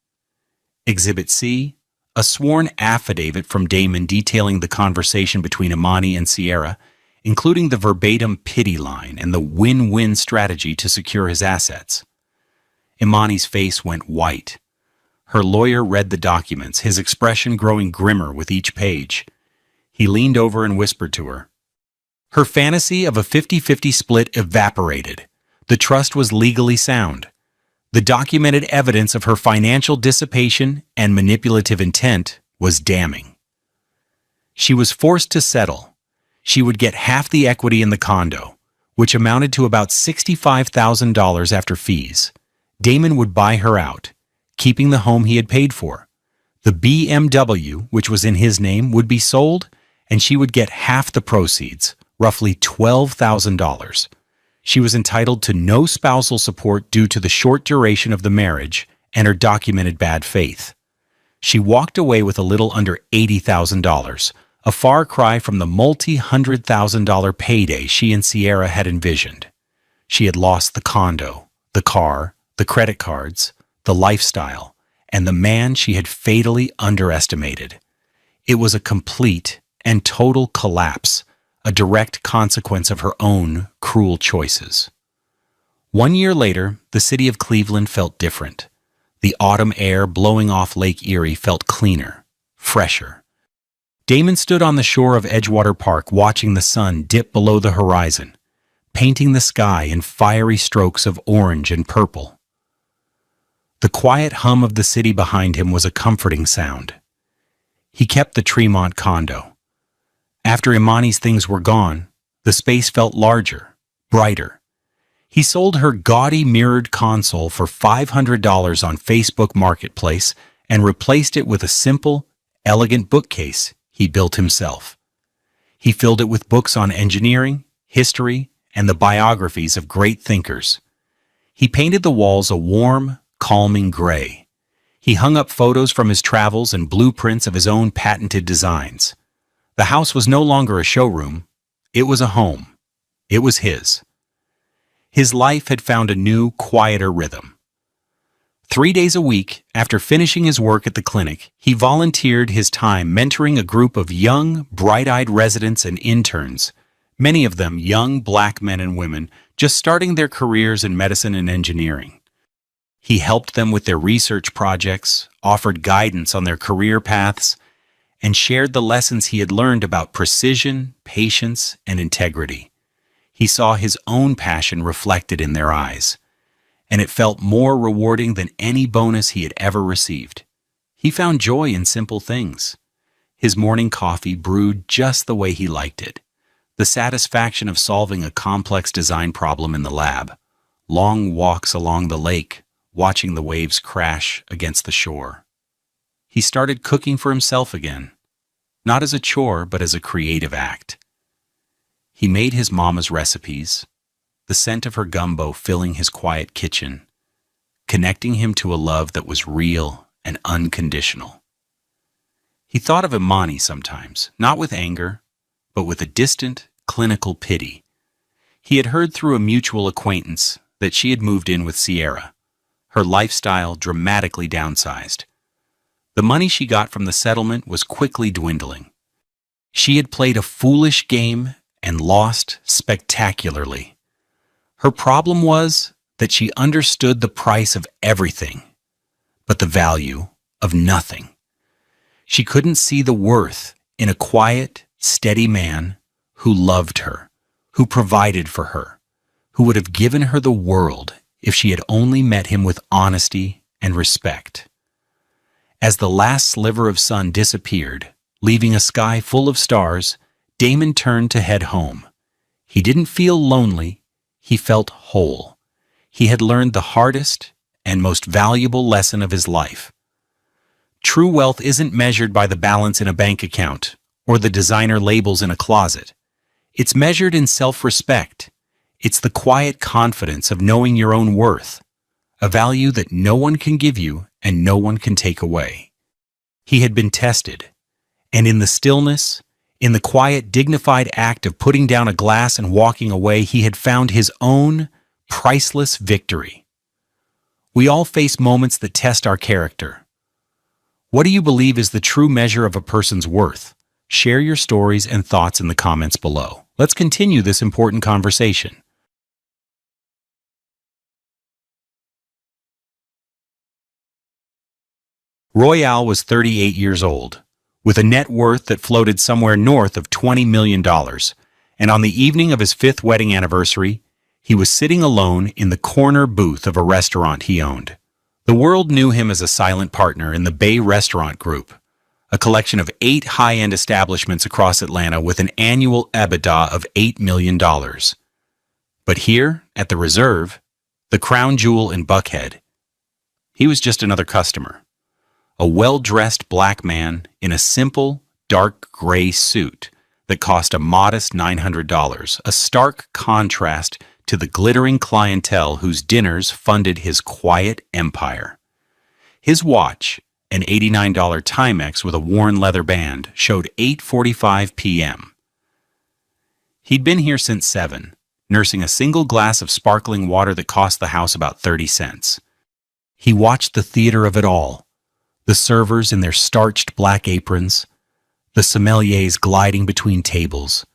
Exhibit C, a sworn affidavit from Damon detailing the conversation between Imani and Sierra, including the verbatim pity line and the win-win strategy to secure his assets. Imani's face went white. Her lawyer read the documents, his expression growing grimmer with each page. He leaned over and whispered to her. Her fantasy of a 50-50 split evaporated. The trust was legally sound. The documented evidence of her financial dissipation and manipulative intent was damning. She was forced to settle. She would get half the equity in the condo, which amounted to about $65,000 after fees. Damon would buy her out, keeping the home he had paid for. The BMW, which was in his name, would be sold, and she would get half the proceeds, roughly $12,000. She was entitled to no spousal support due to the short duration of the marriage and her documented bad faith. She walked away with a little under $80,000, a far cry from the multi-hundred-thousand-dollar payday she and Sierra had envisioned. She had lost the condo, the car, the credit cards, the lifestyle, and the man she had fatally underestimated. It was a complete and total collapse, a direct consequence of her own cruel choices. 1 year later, the city of Cleveland felt different. The autumn air blowing off Lake Erie felt cleaner, fresher. Damon stood on the shore of Edgewater Park watching the sun dip below the horizon, painting the sky in fiery strokes of orange and purple. The quiet hum of the city behind him was a comforting sound. He kept the Tremont condo. After Imani's things were gone, the space felt larger, brighter. He sold her gaudy mirrored console for $500 on Facebook Marketplace and replaced it with a simple, elegant bookcase he built himself. He filled it with books on engineering, history, and the biographies of great thinkers. He painted the walls a warm, calming gray. He hung up photos from his travels and blueprints of his own patented designs. The house was no longer a showroom. It was a home. It was his. His life had found a new, quieter rhythm. 3 days a week, after finishing his work at the clinic, he volunteered his time mentoring a group of young, bright-eyed residents and interns, many of them young black men and women just starting their careers in medicine and engineering. He helped them with their research projects, offered guidance on their career paths, and shared the lessons he had learned about precision, patience, and integrity. He saw his own passion reflected in their eyes, and it felt more rewarding than any bonus he had ever received. He found joy in simple things. His morning coffee brewed just the way he liked it, the satisfaction of solving a complex design problem in the lab, long walks along the lake, watching the waves crash against the shore. He started cooking for himself again, not as a chore, but as a creative act. He made his mama's recipes, the scent of her gumbo filling his quiet kitchen, connecting him to a love that was real and unconditional. He thought of Imani sometimes, not with anger, but with a distant, clinical pity. He had heard through a mutual acquaintance that she had moved in with Sierra, her lifestyle dramatically downsized. The money she got from the settlement was quickly dwindling. She had played a foolish game and lost spectacularly. Her problem was that she understood the price of everything, but the value of nothing. She couldn't see the worth in a quiet, steady man who loved her, who provided for her, who would have given her the world if she had only met him with honesty and respect. As the last sliver of sun disappeared, leaving a sky full of stars, Damon turned to head home. He didn't feel lonely, he felt whole. He had learned the hardest and most valuable lesson of his life. True wealth isn't measured by the balance in a bank account or the designer labels in a closet. It's measured in self-respect. It's the quiet confidence of knowing your own worth, a value that no one can give you and no one can take away. He had been tested, and in the stillness, in the quiet, dignified act of putting down a glass and walking away, he had found his own priceless victory. We all face moments that test our character. What do you believe is the true measure of a person's worth? Share your stories and thoughts in the comments below. Let's continue this important conversation. Royale was 38 years old, with a net worth that floated somewhere north of $20 million, and on the evening of his 5th wedding anniversary, he was sitting alone in the corner booth of a restaurant he owned. The world knew him as a silent partner in the Bay Restaurant Group, a collection of 8 high-end establishments across Atlanta with an annual EBITDA of $8 million. But here, at the Reserve, the crown jewel in Buckhead, he was just another customer. A well-dressed black man in a simple, dark gray suit that cost a modest $900, a stark contrast to the glittering clientele whose dinners funded his quiet empire. His watch, an $89 Timex with a worn leather band, showed 8:45 p.m. He'd been here since 7, nursing a single glass of sparkling water that cost the house about 30 cents. He watched the theater of it all, the servers in their starched black aprons, the sommeliers gliding between tables,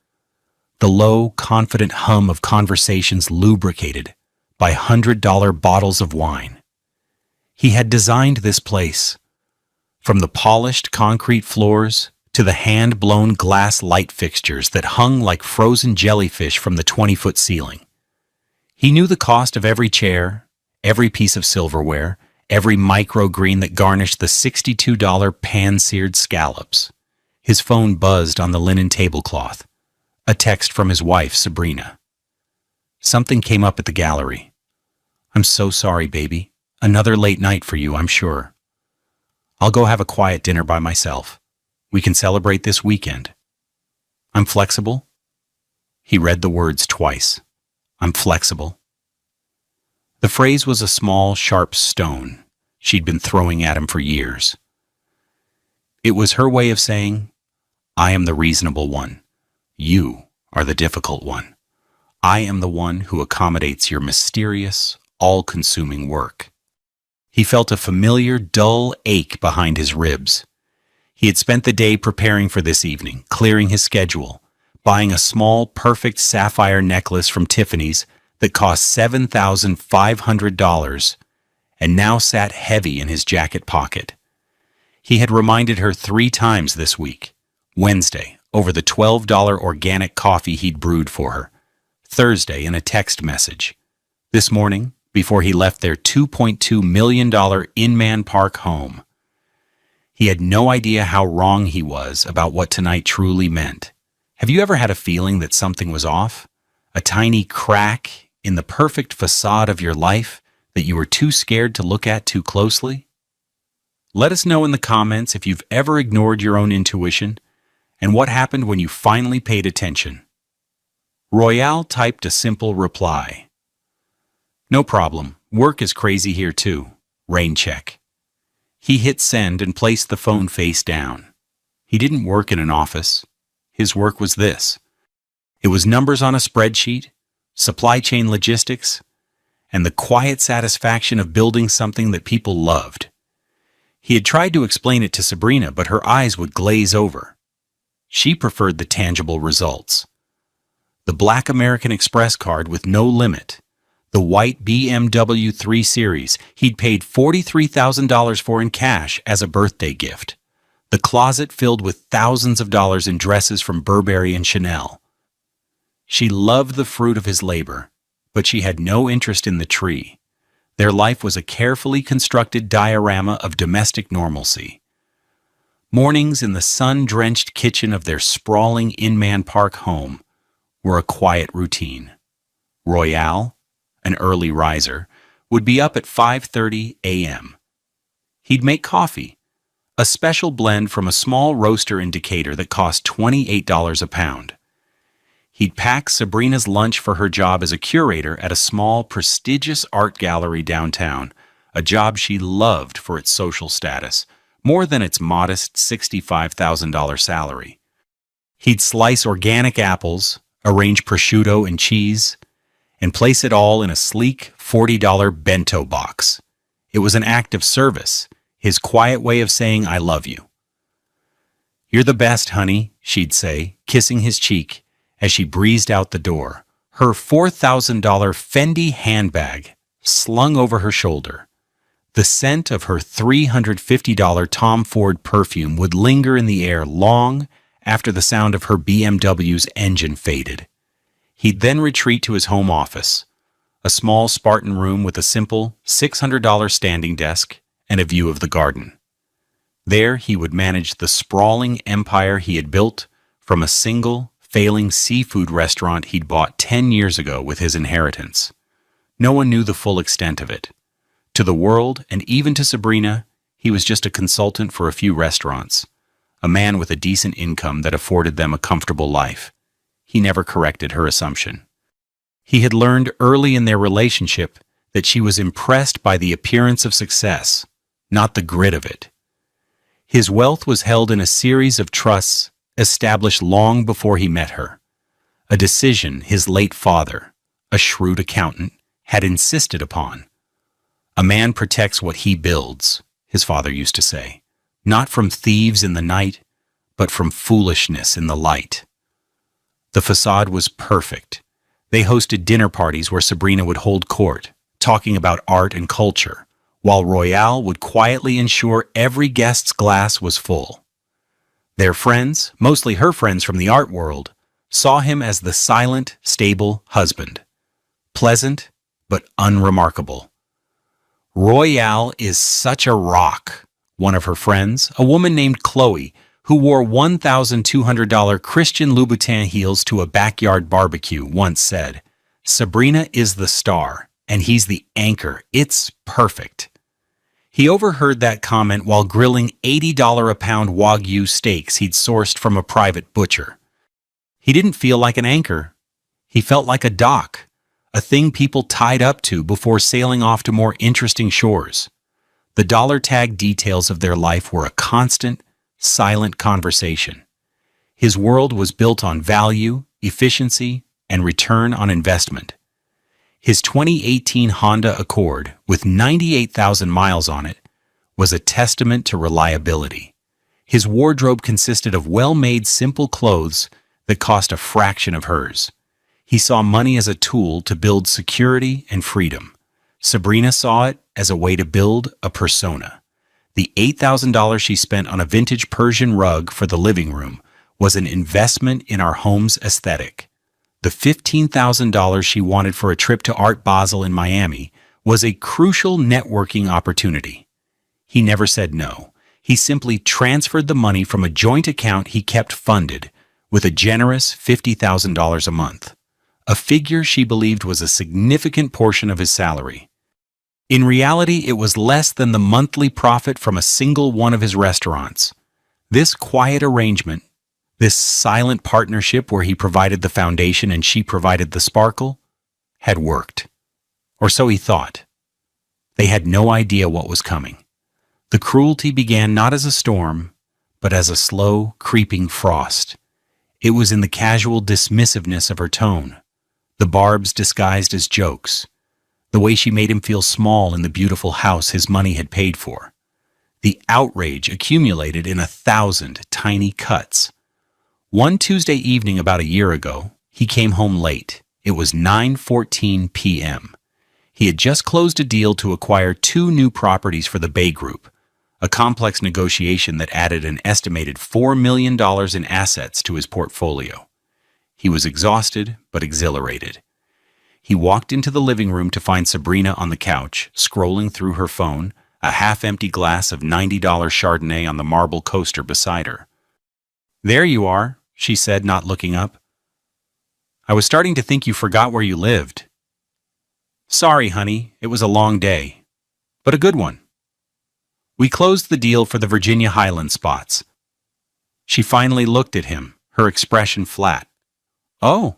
the low, confident hum of conversations lubricated by $100 bottles of wine. He had designed this place, from the polished concrete floors to the hand-blown glass light fixtures that hung like frozen jellyfish from the 20-foot ceiling. He knew the cost of every chair, every piece of silverware, every microgreen that garnished the $62 pan-seared scallops. His phone buzzed on the linen tablecloth. A text from his wife, Sabrina. Something came up at the gallery. "I'm so sorry, baby. Another late night for you, I'm sure. I'll go have a quiet dinner by myself. We can celebrate this weekend. I'm flexible." He read the words twice. "I'm flexible." The phrase was a small, sharp stone she'd been throwing at him for years. It was her way of saying, "I am the reasonable one. You are the difficult one. I am the one who accommodates your mysterious, all-consuming work." He felt a familiar, dull ache behind his ribs. He had spent the day preparing for this evening, clearing his schedule, buying a small, perfect sapphire necklace from Tiffany's that cost $7,500 and now sat heavy in his jacket pocket. He had reminded her 3 times this week. Wednesday, over the $12 organic coffee he'd brewed for her. Thursday, in a text message. This morning, before he left their $2.2 million Inman Park home. He had no idea how wrong he was about what tonight truly meant. Have you ever had a feeling that something was off? A tiny crack in the perfect facade of your life that you were too scared to look at too closely? Let us know in the comments if you've ever ignored your own intuition and what happened when you finally paid attention. Royale typed a simple reply. "No problem. Work is crazy here too. Rain check." He hit send and placed the phone face down. He didn't work in an office. His work was this. It was numbers on a spreadsheet, supply chain logistics, and the quiet satisfaction of building something that people loved. He had tried to explain it to Sabrina, but her eyes would glaze over. She preferred the tangible results. The black American Express card with no limit, the white BMW 3 Series he'd paid $43,000 for in cash as a birthday gift, the closet filled with thousands of dollars in dresses from Burberry and Chanel. She loved the fruit of his labor, but she had no interest in the tree. Their life was a carefully constructed diorama of domestic normalcy. Mornings in the sun-drenched kitchen of their sprawling Inman Park home were a quiet routine. Royale, an early riser, would be up at 5:30 a.m. He'd make coffee, a special blend from a small roaster in Decatur that cost $28 a pound. He'd pack Sabrina's lunch for her job as a curator at a small, prestigious art gallery downtown, a job she loved for its social status, more than its modest $65,000 salary. He'd slice organic apples, arrange prosciutto and cheese, and place it all in a sleek $40 bento box. It was an act of service, his quiet way of saying, "I love you." "You're the best, honey," she'd say, kissing his cheek as she breezed out the door, her $4,000 Fendi handbag slung over her shoulder. The scent of her $350 Tom Ford perfume would linger in the air long after the sound of her BMW's engine faded. He'd then retreat to his home office, a small Spartan room with a simple $600 standing desk and a view of the garden. There he would manage the sprawling empire he had built from a single, failing seafood restaurant he'd bought 10 years ago with his inheritance. No one knew the full extent of it. To the world, and even to Sabrina, he was just a consultant for a few restaurants, a man with a decent income that afforded them a comfortable life. He never corrected her assumption. He had learned early in their relationship that she was impressed by the appearance of success, not the grit of it. His wealth was held in a series of trusts established long before he met her, a decision his late father, a shrewd accountant, had insisted upon. A man protects what he builds, his father used to say, not from thieves in the night, but from foolishness in the light. The facade was perfect. They hosted dinner parties where Sabrina would hold court, talking about art and culture, while Royale would quietly ensure every guest's glass was full. Their friends, mostly her friends from the art world, saw him as the silent, stable husband. Pleasant, but unremarkable. "Royale is such a rock," one of her friends, a woman named Chloe, who wore $1,200 Christian Louboutin heels to a backyard barbecue, once said. "Sabrina is the star, and he's the anchor. It's perfect." He overheard that comment while grilling $80 a pound Wagyu steaks he'd sourced from a private butcher. He didn't feel like an anchor. He felt like a dock, a thing people tied up to before sailing off to more interesting shores. The dollar tag details of their life were a constant, silent conversation. His world was built on value, efficiency, and return on investment. His 2018 Honda Accord, with 98,000 miles on it, was a testament to reliability. His wardrobe consisted of well-made, simple clothes that cost a fraction of hers. He saw money as a tool to build security and freedom. Sabrina saw it as a way to build a persona. The $8,000 she spent on a vintage Persian rug for the living room was an investment in our home's aesthetic. The $15,000 she wanted for a trip to Art Basel in Miami was a crucial networking opportunity. He never said no. He simply transferred the money from a joint account he kept funded with a generous $50,000 a month, a figure she believed was a significant portion of his salary. In reality, it was less than the monthly profit from a single one of his restaurants. This quiet arrangement, this silent partnership where he provided the foundation and she provided the sparkle, had worked. Or so he thought. They had no idea what was coming. The cruelty began not as a storm, but as a slow, creeping frost. It was in the casual dismissiveness of her tone, the barbs disguised as jokes, the way she made him feel small in the beautiful house his money had paid for. The outrage accumulated in 1,000 tiny cuts. One Tuesday evening about a year ago, he came home late. It was 9:14 p.m. He had just closed a deal to acquire 2 new properties for the Bay Group, a complex negotiation that added an estimated $4 million in assets to his portfolio. He was exhausted but exhilarated. He walked into the living room to find Sabrina on the couch, scrolling through her phone, a half-empty glass of $90 Chardonnay on the marble coaster beside her. "There you are," she said, not looking up. "I was starting to think you forgot where you lived." "Sorry, honey, it was a long day, but a good one." We closed the deal for the Virginia Highland spots. She finally looked at him, her expression flat. "Oh,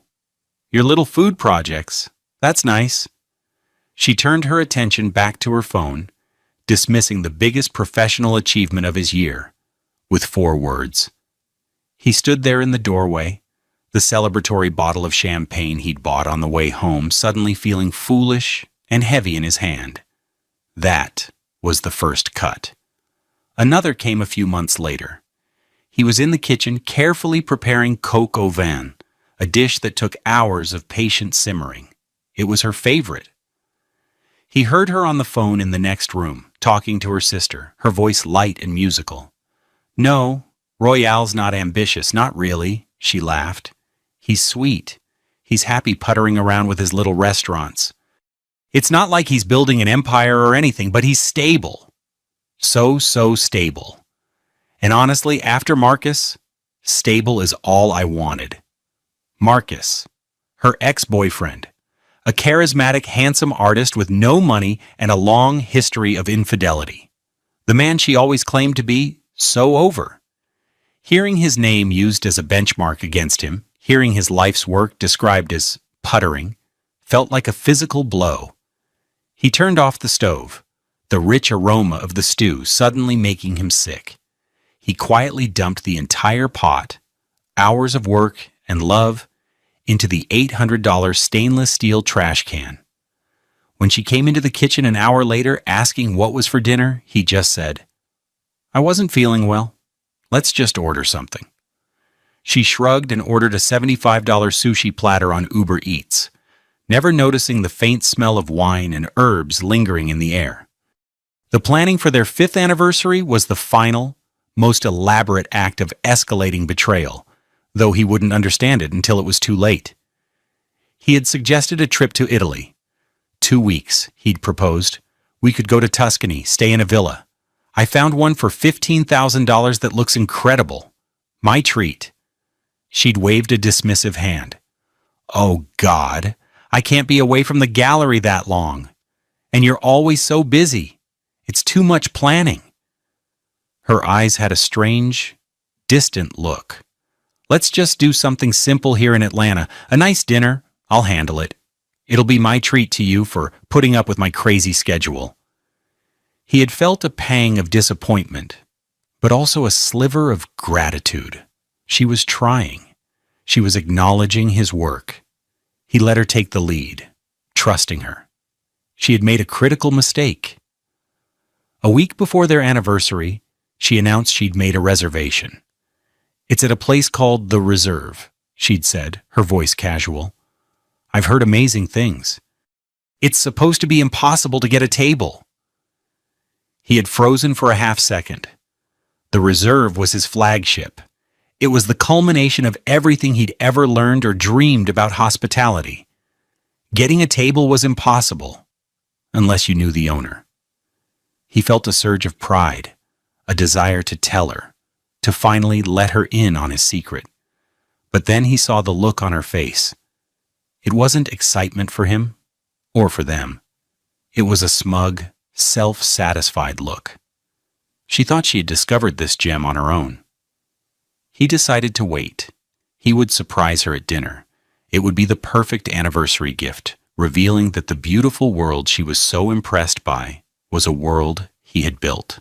your little food projects. That's nice." She turned her attention back to her phone, dismissing the biggest professional achievement of his year, with 4 words. He stood there in the doorway, the celebratory bottle of champagne he'd bought on the way home suddenly feeling foolish and heavy in his hand. That was the first cut. Another came a few months later. He was in the kitchen carefully preparing coq au vin, a dish that took hours of patient simmering. It was her favorite. He heard her on the phone in the next room, talking to her sister, her voice light and musical. "No, Royale's not ambitious, not really," she laughed. "He's sweet. He's happy puttering around with his little restaurants. It's not like he's building an empire or anything, but he's stable. So stable. And honestly, after Marcus, stable is all I wanted." Marcus, her ex-boyfriend, a charismatic, handsome artist with no money and a long history of infidelity. The man she always claimed to be so over. Hearing his name used as a benchmark against him, hearing his life's work described as puttering, felt like a physical blow. He turned off the stove, the rich aroma of the stew suddenly making him sick. He quietly dumped the entire pot, hours of work and love, into the $800 stainless steel trash can. When she came into the kitchen an hour later asking what was for dinner, he just said, "I wasn't feeling well. Let's just order something." She shrugged and ordered a $75 sushi platter on Uber Eats, never noticing the faint smell of wine and herbs lingering in the air. The planning for their 5th anniversary was the final, most elaborate act of escalating betrayal, though he wouldn't understand it until it was too late. He had suggested a trip to Italy. 2 weeks, he'd proposed. We could go to Tuscany, stay in a villa. I found one for $15,000 that looks incredible. My treat. She'd waved a dismissive hand. "Oh, God, I can't be away from the gallery that long. And you're always so busy. It's too much planning." Her eyes had a strange, distant look. "Let's just do something simple here in Atlanta. A nice dinner. I'll handle it. It'll be my treat to you for putting up with my crazy schedule." He had felt a pang of disappointment, but also a sliver of gratitude. She was trying. She was acknowledging his work. He let her take the lead, trusting her. She had made a critical mistake. A week before their anniversary, she announced she'd made a reservation. "It's at a place called The Reserve," she'd said, her voice casual. "I've heard amazing things. It's supposed to be impossible to get a table." He had frozen for a half second. The Reserve was his flagship. It was the culmination of everything he'd ever learned or dreamed about hospitality. Getting a table was impossible, unless you knew the owner. He felt a surge of pride, a desire to tell her, to finally let her in on his secret. But then he saw the look on her face. It wasn't excitement for him, or for them. It was a smug, self-satisfied look. She thought she had discovered this gem on her own. He decided to wait. He would surprise her at dinner. It would be the perfect anniversary gift, revealing that the beautiful world she was so impressed by was a world he had built.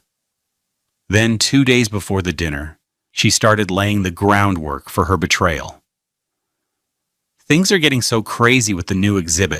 Then, 2 days before the dinner, she started laying the groundwork for her betrayal. "Things are getting so crazy with the new exhibit.